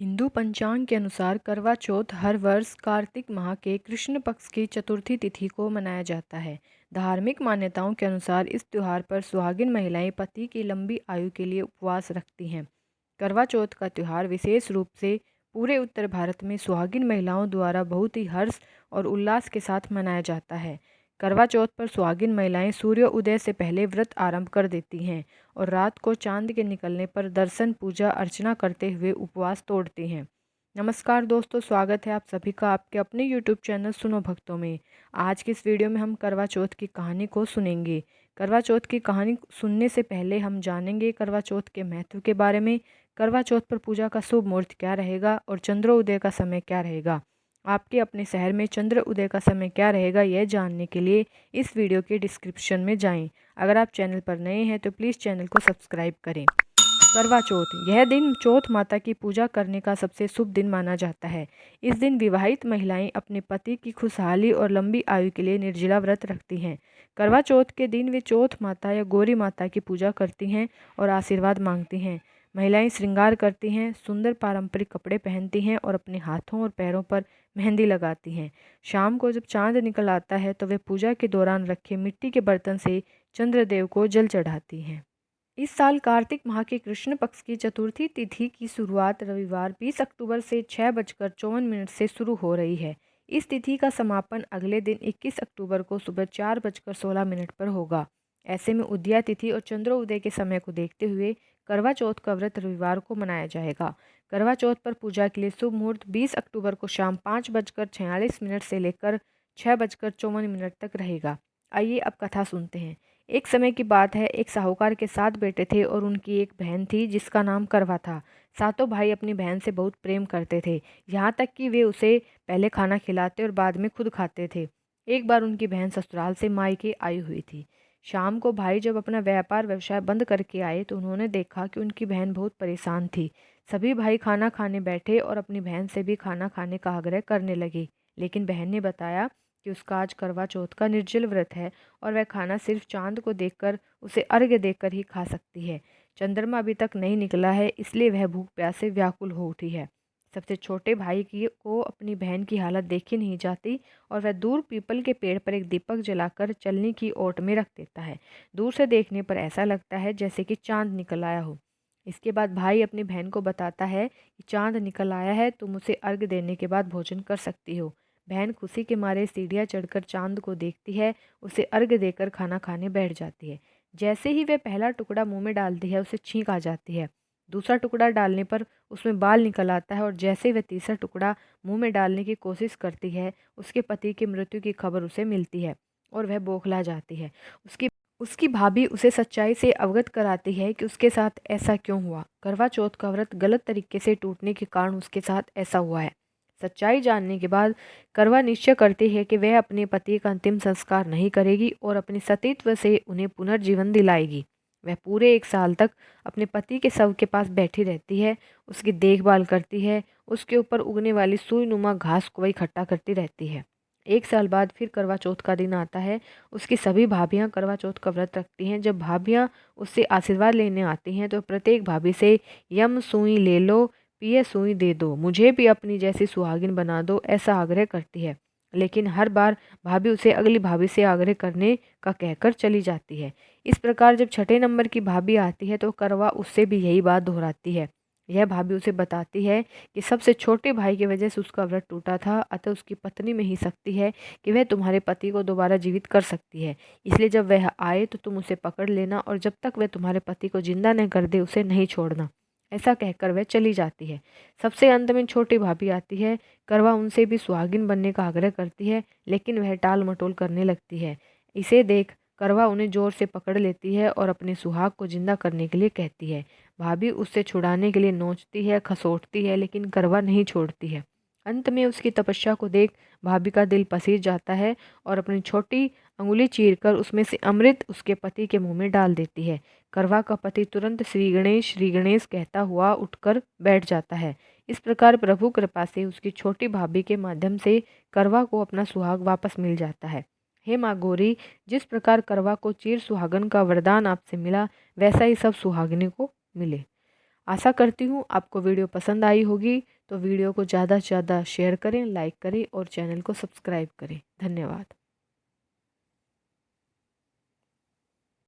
हिंदू पंचांग के अनुसार करवा चौथ हर वर्ष कार्तिक माह के कृष्ण पक्ष की चतुर्थी तिथि को मनाया जाता है। धार्मिक मान्यताओं के अनुसार इस त्यौहार पर सुहागिन महिलाएं पति की लंबी आयु के लिए उपवास रखती हैं। करवा चौथ का त्यौहार विशेष रूप से पूरे उत्तर भारत में सुहागिन महिलाओं द्वारा बहुत ही हर्ष और उल्लास के साथ मनाया जाता है। करवा चौथ पर सुहागिन महिलाएं सूर्य उदय से पहले व्रत आरंभ कर देती हैं और रात को चांद के निकलने पर दर्शन पूजा अर्चना करते हुए उपवास तोड़ती हैं। नमस्कार दोस्तों, स्वागत है आप सभी का आपके अपने YouTube चैनल सुनो भक्तों में। आज की इस वीडियो में हम करवा चौथ की कहानी को सुनेंगे। करवा चौथ की कहानी सुनने से पहले हम जानेंगे करवा चौथ के महत्व के बारे में। करवा चौथ पर पूजा का शुभ मुहूर्त क्या रहेगा और चंद्रोदय का समय क्या रहेगा। आपके अपने शहर में चंद्र उदय का समय क्या रहेगा, यह जानने के लिए इस वीडियो के डिस्क्रिप्शन में जाएं। अगर आप चैनल पर नए हैं तो प्लीज़ चैनल को सब्सक्राइब करें। करवा चौथ, यह दिन चौथ माता की पूजा करने का सबसे शुभ दिन माना जाता है। इस दिन विवाहित महिलाएं अपने पति की खुशहाली और लंबी आयु के लिए निर्जला व्रत रखती हैं। करवा चौथ के दिन वे चौथ माता या गौरी माता की पूजा करती हैं और आशीर्वाद मांगती हैं। महिलाएं श्रृंगार करती हैं, सुंदर पारंपरिक कपड़े पहनती हैं और अपने हाथों और पैरों पर मेहंदी लगाती हैं। शाम को जब चांद निकल आता है तो वे पूजा के दौरान रखे मिट्टी के बर्तन से चंद्रदेव को जल चढ़ाती हैं। इस साल कार्तिक माह के कृष्ण पक्ष की चतुर्थी तिथि की शुरुआत रविवार 20 अक्टूबर से 6:54 से शुरू हो रही है। इस तिथि का समापन अगले दिन 21 अक्टूबर को सुबह 4:16 पर होगा। ऐसे में उदया तिथि और चंद्रोदय के समय को देखते हुए करवा चौथ का व्रत रविवार को मनाया जाएगा। करवा चौथ पर पूजा के लिए शुभ मुहूर्त 20 अक्टूबर को शाम 5:46 से लेकर 6:54 तक रहेगा। आइए अब कथा सुनते हैं। एक समय की बात है, एक साहूकार के 7 बेटे थे और उनकी एक बहन थी जिसका नाम करवा था। सातों भाई अपनी बहन से बहुत प्रेम करते थे, यहाँ तक कि वे उसे पहले खाना खिलाते और बाद में खुद खाते थे। एक बार उनकी बहन ससुराल से मायके आई हुई थी। शाम को भाई जब अपना व्यापार व्यवसाय बंद करके आए तो उन्होंने देखा कि उनकी बहन बहुत परेशान थी। सभी भाई खाना खाने बैठे और अपनी बहन से भी खाना खाने का आग्रह करने लगे, लेकिन बहन ने बताया कि उसका आज करवा चौथ का निर्जल व्रत है और वह खाना सिर्फ चांद को देखकर, उसे अर्घ्य देकर ही खा सकती है। चंद्रमा अभी तक नहीं निकला है, इसलिए वह भूख प्यास से व्याकुल हो उठी है। सबसे छोटे भाई की को अपनी बहन की हालत देखी नहीं जाती और वह दूर पीपल के पेड़ पर एक दीपक जलाकर चलनी की ओट में रख देता है। दूर से देखने पर ऐसा लगता है जैसे कि चांद निकल आया हो। इसके बाद भाई अपनी बहन को बताता है कि चांद निकल आया है, तुम उसे अर्घ्य देने के बाद भोजन कर सकती हो। बहन खुशी के मारे सीढ़ियाँ चढ़कर चांद को देखती है, उसे अर्घ्य देकर खाना खाने बैठ जाती है। जैसे ही वह पहला टुकड़ा मुंह में डालती है उसे छींक आ जाती है। दूसरा टुकड़ा डालने पर उसमें बाल निकल आता है और जैसे ही वह तीसरा टुकड़ा मुंह में डालने की कोशिश करती है, उसके पति की मृत्यु की खबर उसे मिलती है और वह बौखला जाती है। उसकी उसकी भाभी उसे सच्चाई से अवगत कराती है कि उसके साथ ऐसा क्यों हुआ। करवा चौथ का व्रत गलत तरीके से टूटने के कारण उसके साथ ऐसा हुआ है। सच्चाई जानने के बाद करवा निश्चय करती है कि वह अपने पति का अंतिम संस्कार नहीं करेगी और अपने सतीत्व से उन्हें पुनर्जीवन दिलाएगी। वह पूरे 1 साल तक अपने पति के शव के पास बैठी रहती है, उसकी देखभाल करती है, उसके ऊपर उगने वाली सुई नुमा घास को वह इकट्ठा करती रहती है। 1 साल बाद फिर करवा चौथ का दिन आता है। उसकी सभी भाभियाँ करवा चौथ का व्रत रखती हैं। जब भाभियाँ उससे आशीर्वाद लेने आती हैं तो प्रत्येक भाभी से यम सुई ले लो, पिए सुई दे दो, मुझे भी अपनी जैसी सुहागिन बना दो, ऐसा आग्रह करती है। लेकिन हर बार भाभी उसे अगली भाभी से आग्रह करने का कहकर चली जाती है। इस प्रकार जब छठे नंबर की भाभी आती है तो करवा उससे भी यही बात दोहराती है। यह भाभी उसे बताती है कि सबसे छोटे भाई की वजह से उसका व्रत टूटा था, अतः उसकी पत्नी में ही शक्ति है कि वह तुम्हारे पति को दोबारा जीवित कर सकती है। इसलिए जब वह आए तो तुम उसे पकड़ लेना और जब तक वह तुम्हारे पति को जिंदा न कर दे उसे नहीं छोड़ना। ऐसा कहकर वह चली जाती है। सबसे अंत में छोटी भाभी आती है। करवा उनसे भी सुहागिन बनने का आग्रह करती है, लेकिन वह टाल मटोल करने लगती है। इसे देख करवा उन्हें जोर से पकड़ लेती है और अपने सुहाग को जिंदा करने के लिए कहती है। भाभी उससे छुड़ाने के लिए नोचती है, खसोटती है, लेकिन करवा नहीं छोड़ती है। अंत में उसकी तपस्या को देख भाभी का दिल पसीज जाता है और अपनी छोटी अंगुली चीरकर उसमें से अमृत उसके पति के मुंह में डाल देती है। करवा का पति तुरंत श्री गणेश कहता हुआ उठकर बैठ जाता है। इस प्रकार प्रभु कृपा से उसकी छोटी भाभी के माध्यम से करवा को अपना सुहाग वापस मिल जाता है। हे माँ गौरी, जिस प्रकार करवा को चीर सुहागन का वरदान आपसे मिला, वैसा ही सब सुहागिनी को मिले। आशा करती हूँ आपको वीडियो पसंद आई होगी, तो वीडियो को ज़्यादा से ज़्यादा शेयर करें, लाइक करें और चैनल को सब्सक्राइब करें। धन्यवाद।